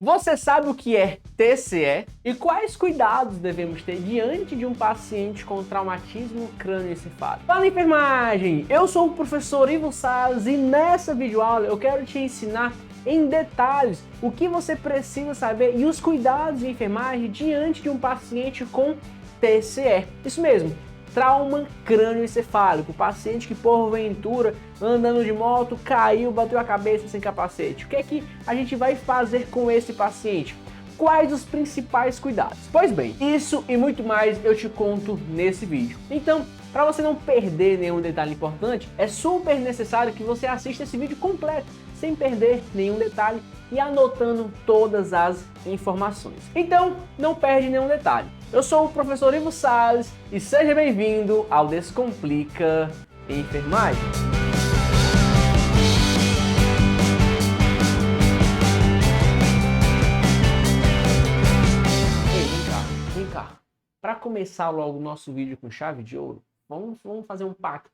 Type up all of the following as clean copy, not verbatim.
Você sabe o que é TCE e quais cuidados devemos ter diante de um paciente com traumatismo crânioencefálico? Fala, enfermagem! Eu sou o professor Ivo Salles e nessa videoaula eu quero te ensinar em detalhes o que você precisa saber e os cuidados de enfermagem diante de um paciente com TCE. Isso mesmo, trauma crânioencefálico, paciente que porventura andando de moto caiu, bateu a cabeça sem capacete. O que é que a gente vai fazer com esse paciente? Quais os principais cuidados? Pois bem, isso e muito mais eu te conto nesse vídeo. Então, para você não perder nenhum detalhe importante, é super necessário que você assista esse vídeo completo, sem perder nenhum detalhe e anotando todas as informações. Então, não perde nenhum detalhe. Eu sou o professor Ivo Salles e seja bem-vindo ao Descomplica Enfermagem. Ei, vem cá. Para começar logo o nosso vídeo com chave de ouro, vamos fazer um pacto.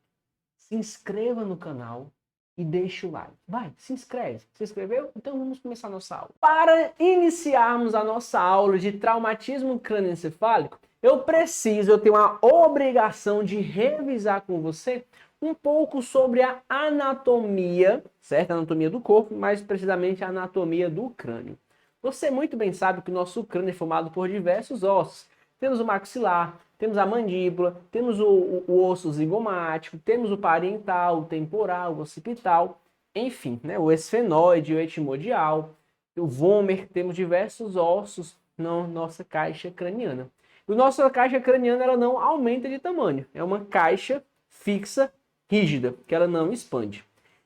Se inscreva no canal e deixa o like. Vai, se inscreve. Se inscreveu? Então vamos começar a nossa aula. Para iniciarmos a nossa aula de traumatismo crânioencefálico, eu tenho a obrigação de revisar com você um pouco sobre a anatomia, certo? A anatomia do corpo, mais precisamente a anatomia do crânio. Você muito bem sabe que o nosso crânio é formado por diversos ossos. Temos o maxilar, temos a mandíbula, temos o osso zigomático, temos o parietal, o temporal, o occipital, enfim, né? O esfenoide, o etmodial, o vômer, temos diversos ossos na nossa caixa craniana. E a nossa caixa craniana ela não aumenta de tamanho, é uma caixa fixa, rígida, que ela não expande.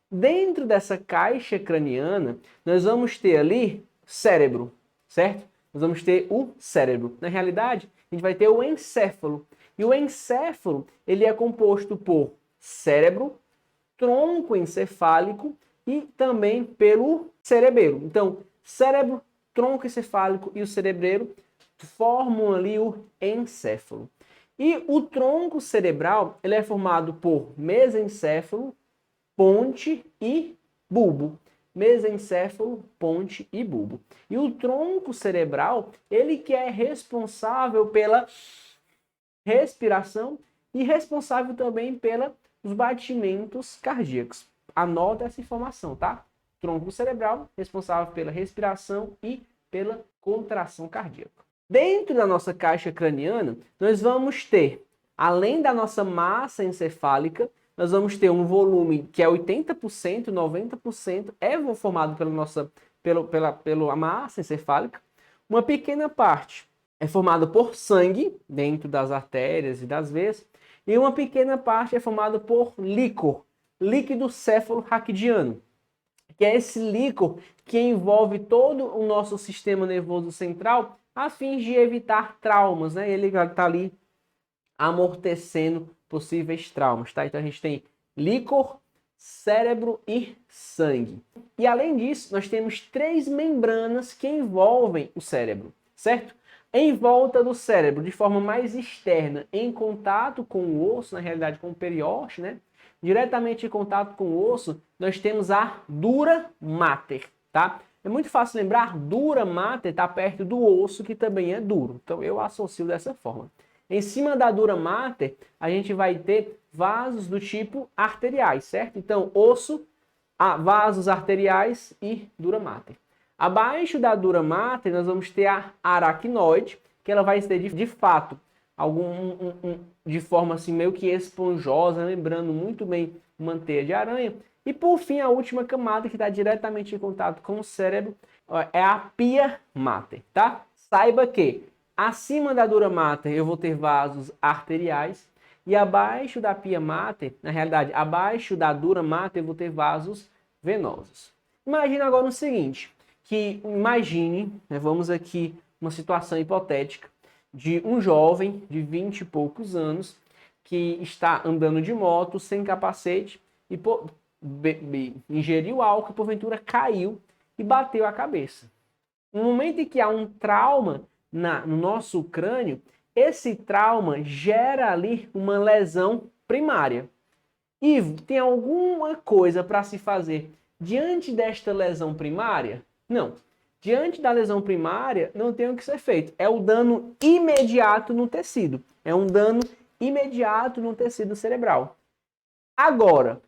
Dentro dessa caixa craniana, nós vamos ter ali cérebro, certo? Nós vamos ter o cérebro. Na realidade, a gente vai ter o encéfalo. E o encéfalo, ele é composto por cérebro, tronco encefálico e também pelo cerebelo. Então, cérebro, tronco encefálico e o cerebelo formam ali o encéfalo. E o tronco cerebral, ele é formado por mesencéfalo, ponte e bulbo. Mesencéfalo, ponte e bulbo. E o tronco cerebral, ele que é responsável pela respiração e responsável também pelos batimentos cardíacos. Anota essa informação, tá? Tronco cerebral, responsável pela respiração e pela contração cardíaca. Dentro da nossa caixa craniana, nós vamos ter, além da nossa massa encefálica, nós vamos ter um volume que é 80%, 90% é formado pela massa encefálica. Uma pequena parte é formada por sangue, dentro das artérias e das veias, e uma pequena parte é formada por líquor, líquido céfalo-raquidiano, que é esse líquor que envolve todo o nosso sistema nervoso central a fim de evitar traumas, né? Ele está ali amortecendo possíveis traumas, tá? Então a gente tem líquor, cérebro e sangue. E além disso, nós temos 3 membranas que envolvem o cérebro, certo? Em volta do cérebro, de forma mais externa, em contato com o osso, na realidade com o periórteo, né? Diretamente em contato com o osso, nós temos a dura mater, tá? É muito fácil lembrar, dura mater está perto do osso, que também é duro. Então eu associo dessa forma. Em cima da dura mater, a gente vai ter vasos do tipo arteriais, certo? Então, osso, vasos arteriais e dura mater. Abaixo da dura mater, nós vamos ter a aracnoide, que ela vai ser de fato de forma assim meio que esponjosa, lembrando muito bem manteia de aranha. E por fim, a última camada que está diretamente em contato com o cérebro é a pia mater, tá? Saiba que acima da dura mater eu vou ter vasos arteriais e abaixo da pia mater, na realidade, abaixo da dura mater eu vou ter vasos venosos. Imagina agora o seguinte, vamos aqui uma situação hipotética de um jovem de 20 e poucos anos que está andando de moto sem capacete e ingeriu álcool, porventura caiu e bateu a cabeça. No momento em que há um trauma no nosso crânio, esse trauma gera ali uma lesão primária. Ivo, tem alguma coisa para se fazer diante desta lesão primária? Não. Diante da lesão primária, não tem o que ser feito. É o dano imediato no tecido. É um dano imediato no tecido cerebral. Agora,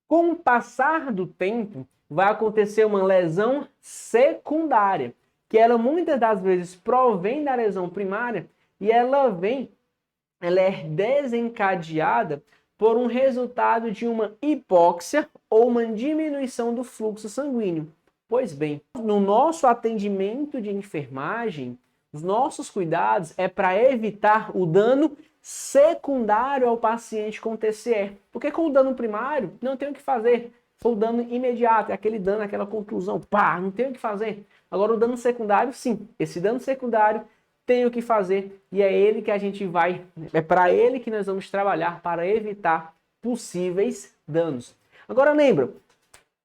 com o passar do tempo, vai acontecer uma lesão secundária, que ela muitas das vezes provém da lesão primária e ela é desencadeada por um resultado de uma hipóxia ou uma diminuição do fluxo sanguíneo. Pois bem, no nosso atendimento de enfermagem, os nossos cuidados é para evitar o dano secundário ao paciente com TCE. Porque com o dano primário, não tem o que fazer. Foi o dano imediato, é aquele dano, aquela contusão, pá, não tem o que fazer. Agora o dano secundário, sim. Esse dano secundário tem o que fazer e é ele que a gente vai, é para ele que nós vamos trabalhar para evitar possíveis danos. Agora lembra,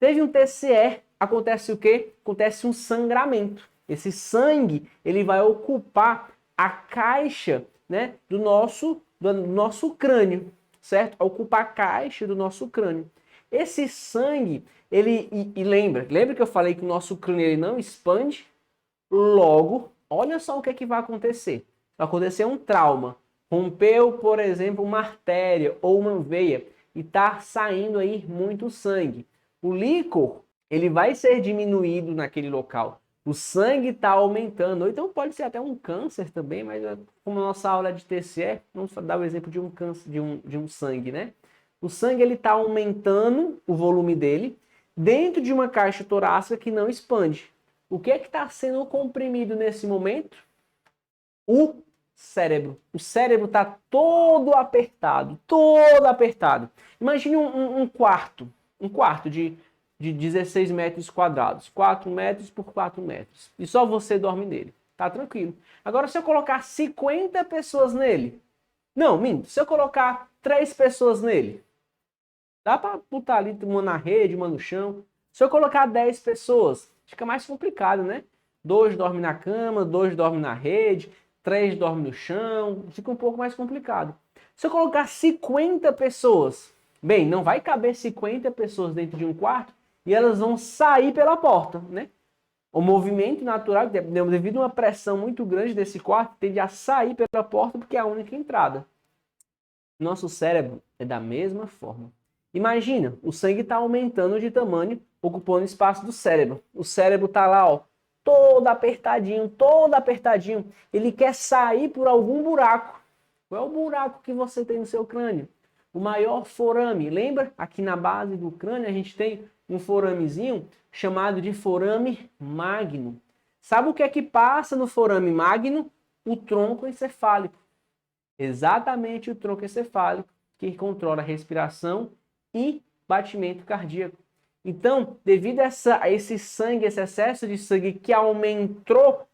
teve um TCE, acontece o quê? Acontece um sangramento. Esse sangue, ele vai ocupar a caixa, né, do nosso crânio, certo? Ocupar a caixa do nosso crânio. Esse sangue, lembra que eu falei que o nosso crânio ele não expande? Logo, olha só o que é que vai acontecer. Vai acontecer um trauma. Rompeu, por exemplo, uma artéria ou uma veia e está saindo aí muito sangue. O líquor, ele vai ser diminuído naquele local. O sangue está aumentando. Ou então pode ser até um câncer também, mas como a nossa aula é de TCE, vamos dar o exemplo de um câncer, de um sangue, né? O sangue ele está aumentando o volume dele dentro de uma caixa torácica que não expande. O que é que está sendo comprimido nesse momento? O cérebro. O cérebro está todo apertado, todo apertado. Imagine um quarto de 16 metros quadrados, 4 metros por 4 metros. E só você dorme nele. Tá tranquilo. Agora, se eu colocar 50 pessoas nele, não, minto, se eu colocar 3 pessoas nele, dá para botar ali uma na rede, uma no chão. Se eu colocar 10 pessoas, fica mais complicado, né? 2 dormem na cama, 2 dormem na rede, 3 dormem no chão, fica um pouco mais complicado. Se eu colocar 50 pessoas, bem, não vai caber 50 pessoas dentro de um quarto e elas vão sair pela porta, né? O movimento natural, devido a uma pressão muito grande desse quarto, tende a sair pela porta porque é a única entrada. Nosso cérebro é da mesma forma. Imagina, o sangue está aumentando de tamanho, ocupando espaço do cérebro. O cérebro está lá, ó, todo apertadinho, todo apertadinho. Ele quer sair por algum buraco. Qual é o buraco que você tem no seu crânio? O maior forame. Lembra? Aqui na base do crânio a gente tem um foramezinho chamado de forame magno. Sabe o que é que passa no forame magno? O tronco encefálico. Exatamente o tronco encefálico que controla a respiração e batimento cardíaco. Então, devido a esse sangue, esse excesso de sangue que aumentou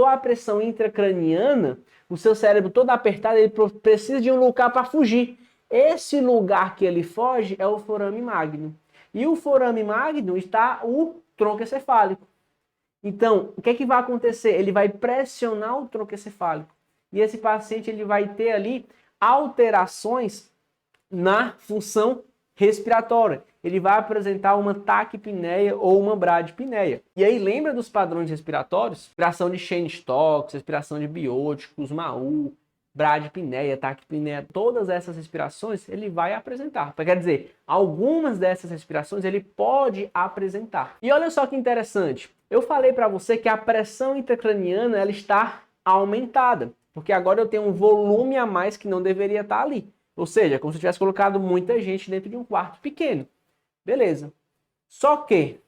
a pressão intracraniana, o seu cérebro todo apertado, ele precisa de um lugar para fugir. Esse lugar que ele foge é o forame magno. E o forame magno está o tronco encefálico. Então, o que é que vai acontecer? Ele vai pressionar o tronco encefálico. E esse paciente ele vai ter ali alterações na função respiratória. Ele vai apresentar uma taquipneia ou uma bradipneia. E aí lembra dos padrões respiratórios? Respiração de Cheyne-Stokes, respiração de bióticos, MAU, bradipneia, taquipneia, todas essas respirações ele vai apresentar. Quer dizer, algumas dessas respirações ele pode apresentar. E olha só que interessante. Eu falei para você que a pressão intracraniana ela está aumentada, porque agora eu tenho um volume a mais que não deveria estar ali. Ou seja, como se eu tivesse colocado muita gente dentro de um quarto pequeno. Beleza. Só que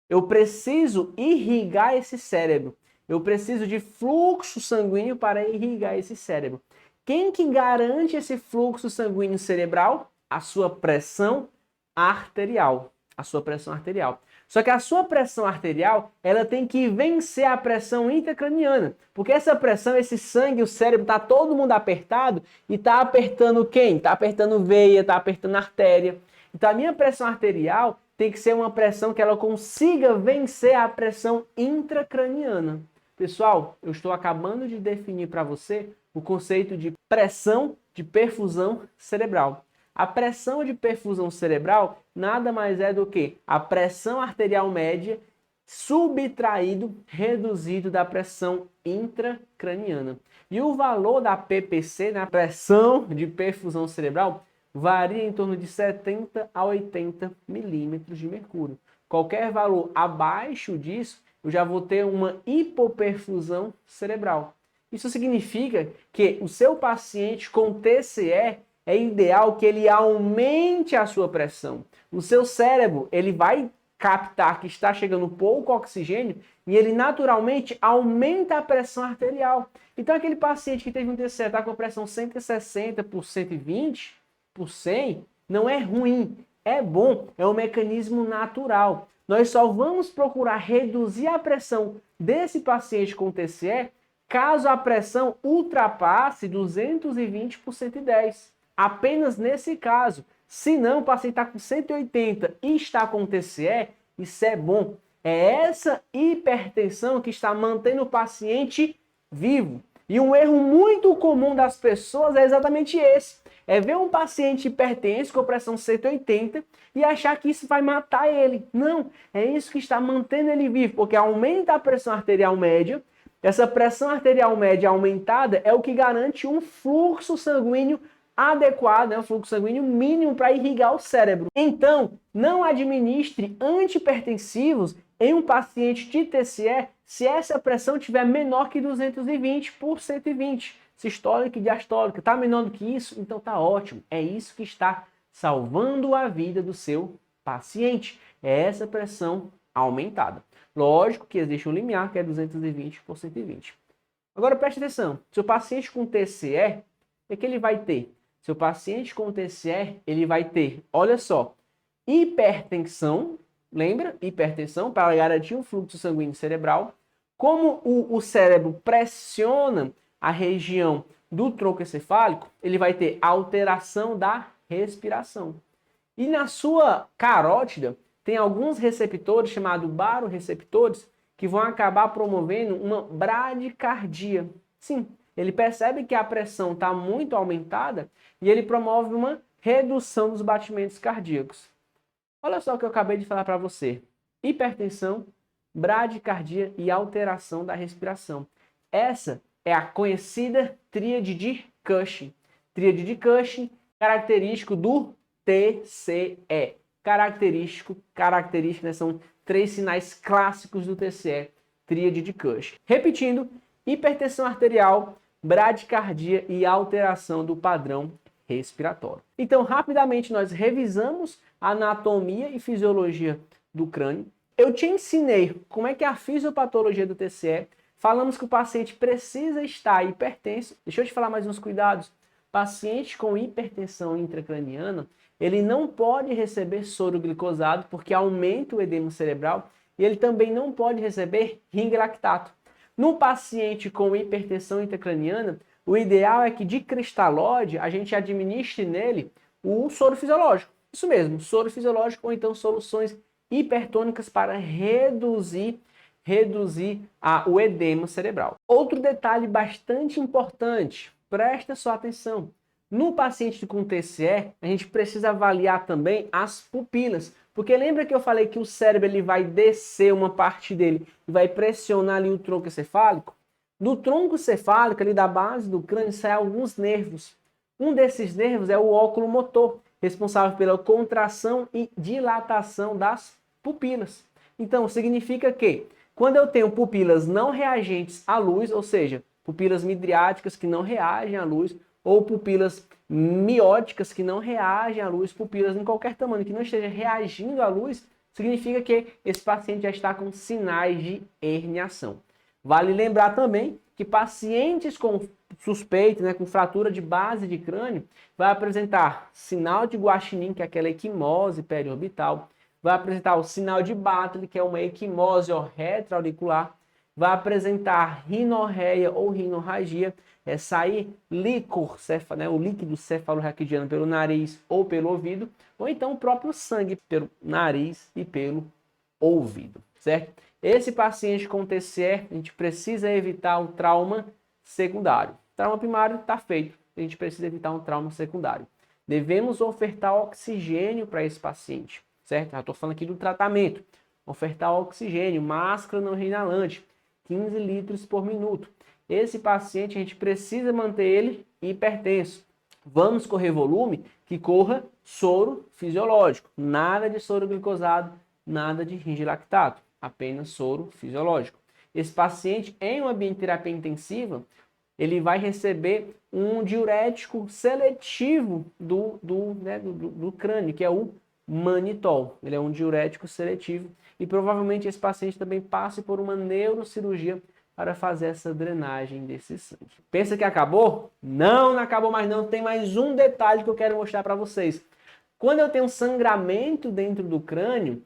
eu preciso irrigar esse cérebro. Eu preciso de fluxo sanguíneo para irrigar esse cérebro. Quem que garante esse fluxo sanguíneo cerebral? A sua pressão arterial. A sua pressão arterial. Só que a sua pressão arterial, ela tem que vencer a pressão intracraniana. Porque essa pressão, esse sangue, o cérebro, tá todo mundo apertado e tá apertando quem? Tá apertando veia, tá apertando artéria. Então a minha pressão arterial tem que ser uma pressão que ela consiga vencer a pressão intracraniana. Pessoal, eu estou acabando de definir para você o conceito de pressão de perfusão cerebral. A pressão de perfusão cerebral nada mais é do que a pressão arterial média subtraído, reduzido da pressão intracraniana. E o valor da PPC, na pressão de perfusão cerebral, varia em torno de 70 a 80 milímetros de mercúrio. Qualquer valor abaixo disso, eu já vou ter uma hipoperfusão cerebral. Isso significa que o seu paciente com TCE é ideal que ele aumente a sua pressão. O seu cérebro, ele vai captar que está chegando pouco oxigênio e ele naturalmente aumenta a pressão arterial. Então aquele paciente que teve um TCE está com a pressão 160 por 120 por 100, não é ruim, é bom, é um mecanismo natural. Nós só vamos procurar reduzir a pressão desse paciente com TCE caso a pressão ultrapasse 220 por 110. Apenas nesse caso. Se não, o paciente está com 180 e está com TCE, isso é bom. É essa hipertensão que está mantendo o paciente vivo. E um erro muito comum das pessoas é exatamente esse. É ver um paciente hipertenso com pressão 180 e achar que isso vai matar ele. Não, é isso que está mantendo ele vivo, porque aumenta a pressão arterial média. Essa pressão arterial média aumentada é o que garante um fluxo sanguíneo adequado, né, um fluxo sanguíneo mínimo para irrigar o cérebro. Então, não administre antihipertensivos em um paciente de TCE se essa pressão tiver menor que 220 por 120. Sistólica e diastólica. Está menor do que isso? Então está ótimo. É isso que está salvando a vida do seu paciente. É essa pressão aumentada. Lógico que existe um limiar que é 220 por 120. Agora preste atenção. Seu paciente com TCE, o que ele vai ter? Seu paciente com TCE, ele vai ter, olha só, hipertensão, lembra? Hipertensão para garantir um fluxo sanguíneo cerebral. Como o cérebro pressiona a região do tronco encefálico, ele vai ter alteração da respiração. E na sua carótida, tem alguns receptores chamados baroreceptores que vão acabar promovendo uma bradicardia. Sim, ele percebe que a pressão está muito aumentada e ele promove uma redução dos batimentos cardíacos. Olha só o que eu acabei de falar para você. Hipertensão, bradicardia e alteração da respiração. Essa é a conhecida tríade de Cushing. Tríade de Cushing, característico do TCE. Característica, né? São 3 sinais clássicos do TCE. Tríade de Cushing. Repetindo, hipertensão arterial, bradicardia e alteração do padrão respiratório. Então, rapidamente, nós revisamos a anatomia e fisiologia do crânio. Eu te ensinei como é que é a fisiopatologia do TCE. Falamos que o paciente precisa estar hipertenso. Deixa eu te falar mais uns cuidados. Paciente com hipertensão intracraniana, ele não pode receber soro glicosado porque aumenta o edema cerebral e ele também não pode receber ringlactato. No paciente com hipertensão intracraniana, o ideal é que de cristalóide a gente administre nele o soro fisiológico. Isso mesmo, soro fisiológico ou então soluções hipertônicas para reduzir o edema cerebral. Outro detalhe bastante importante, presta sua atenção. No paciente com TCE, a gente precisa avaliar também as pupilas, porque lembra que eu falei que o cérebro ele vai descer uma parte dele e vai pressionar ali o tronco encefálico? Do tronco cefálico, ali da base do crânio, saem alguns nervos. Um desses nervos é o óculo motor, responsável pela contração e dilatação das pupilas. Então, significa que quando eu tenho pupilas não reagentes à luz, ou seja, pupilas midriáticas que não reagem à luz, ou pupilas mióticas que não reagem à luz, pupilas em qualquer tamanho que não esteja reagindo à luz, significa que esse paciente já está com sinais de herniação. Vale lembrar também que pacientes com suspeito, com fratura de base de crânio, vai apresentar sinal de guaxinim, que é aquela equimose periorbital, vai apresentar o sinal de Bartley, que é uma equimose retroauricular, vai apresentar rinorreia ou rinorragia, é sair líquor, o líquido cefalorraquidiano pelo nariz ou pelo ouvido, ou então o próprio sangue pelo nariz e pelo ouvido, certo? Esse paciente com TCE, a gente precisa evitar um trauma secundário. Trauma primário está feito, a gente precisa evitar um trauma secundário. Devemos ofertar oxigênio para esse paciente, certo? Já estou falando aqui do tratamento. ofertar oxigênio, máscara não inalante, 15 litros por minuto. Esse paciente a gente precisa manter ele hipertenso. Vamos correr volume? Que corra soro fisiológico, nada de soro glicosado, nada de ringelactato, apenas soro fisiológico. Esse paciente em um ambiente de terapia intensiva, ele vai receber um diurético seletivo do crânio, que é o manitol. Ele é um diurético seletivo e provavelmente esse paciente também passe por uma neurocirurgia para fazer essa drenagem desse sangue. Pensa que acabou? Não, não acabou mais não. Tem mais um detalhe que eu quero mostrar para vocês. Quando eu tenho sangramento dentro do crânio,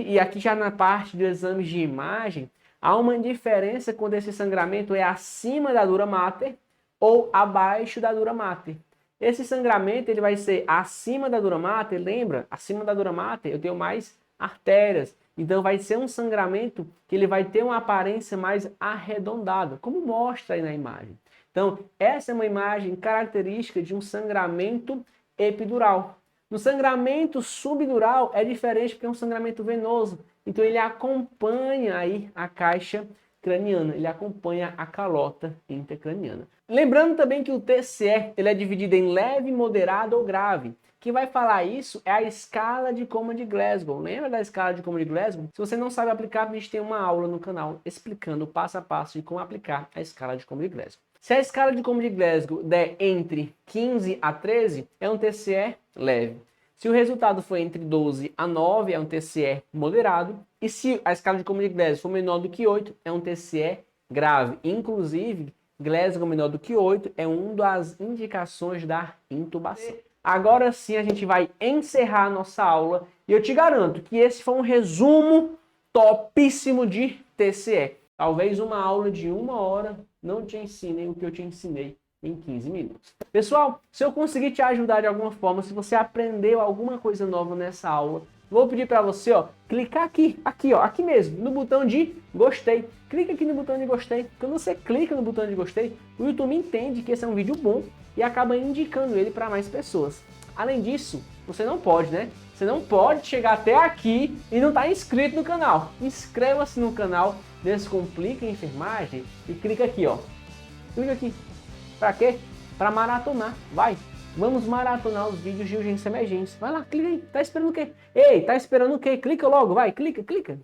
e aqui já na parte do exame de imagem, há uma diferença quando esse sangramento é acima da dura mater ou abaixo da dura mater. Esse sangramento ele vai ser acima da dura mater, lembra? Acima da dura mater eu tenho mais artérias. Então vai ser um sangramento que ele vai ter uma aparência mais arredondada, como mostra aí na imagem. Então essa é uma imagem característica de um sangramento epidural. No sangramento subdural é diferente porque é um sangramento venoso. Então ele acompanha aí a caixa craniana, ele acompanha a calota intracraniana. Lembrando também que o TCE ele é dividido em leve, moderado ou grave. Quem vai falar isso é a escala de coma de Glasgow. Lembra da escala de coma de Glasgow? Se você não sabe aplicar, a gente tem uma aula no canal explicando passo a passo de como aplicar a escala de coma de Glasgow. Se a escala de coma de Glasgow der entre 15 a 13, é um TCE leve. Se o resultado for entre 12 a 9, é um TCE moderado. E se a escala de coma de Glasgow for menor do que 8, é um TCE grave. Inclusive, Glasgow menor do que 8 é uma das indicações da intubação. Agora sim a gente vai encerrar a nossa aula e eu te garanto que esse foi um resumo topíssimo de TCE. Talvez uma aula de 1 hora não te ensine o que eu te ensinei em 15 minutos. Pessoal, se eu conseguir te ajudar de alguma forma, se você aprendeu alguma coisa nova nessa aula, vou pedir para você, clicar aqui mesmo, no botão de gostei. Clica aqui no botão de gostei. Quando você clica no botão de gostei, o YouTube entende que esse é um vídeo bom e acaba indicando ele para mais pessoas. Além disso, você não pode, né? Você não pode chegar até aqui e não estar inscrito no canal. Inscreva-se no canal Descomplica a Enfermagem e clica aqui, Clica aqui. Para quê? Para maratonar. Vai. Vamos maratonar os vídeos de urgência e emergência. Vai lá, clica aí. Tá esperando o quê? Ei, tá esperando o quê? Clica logo, vai. Clica.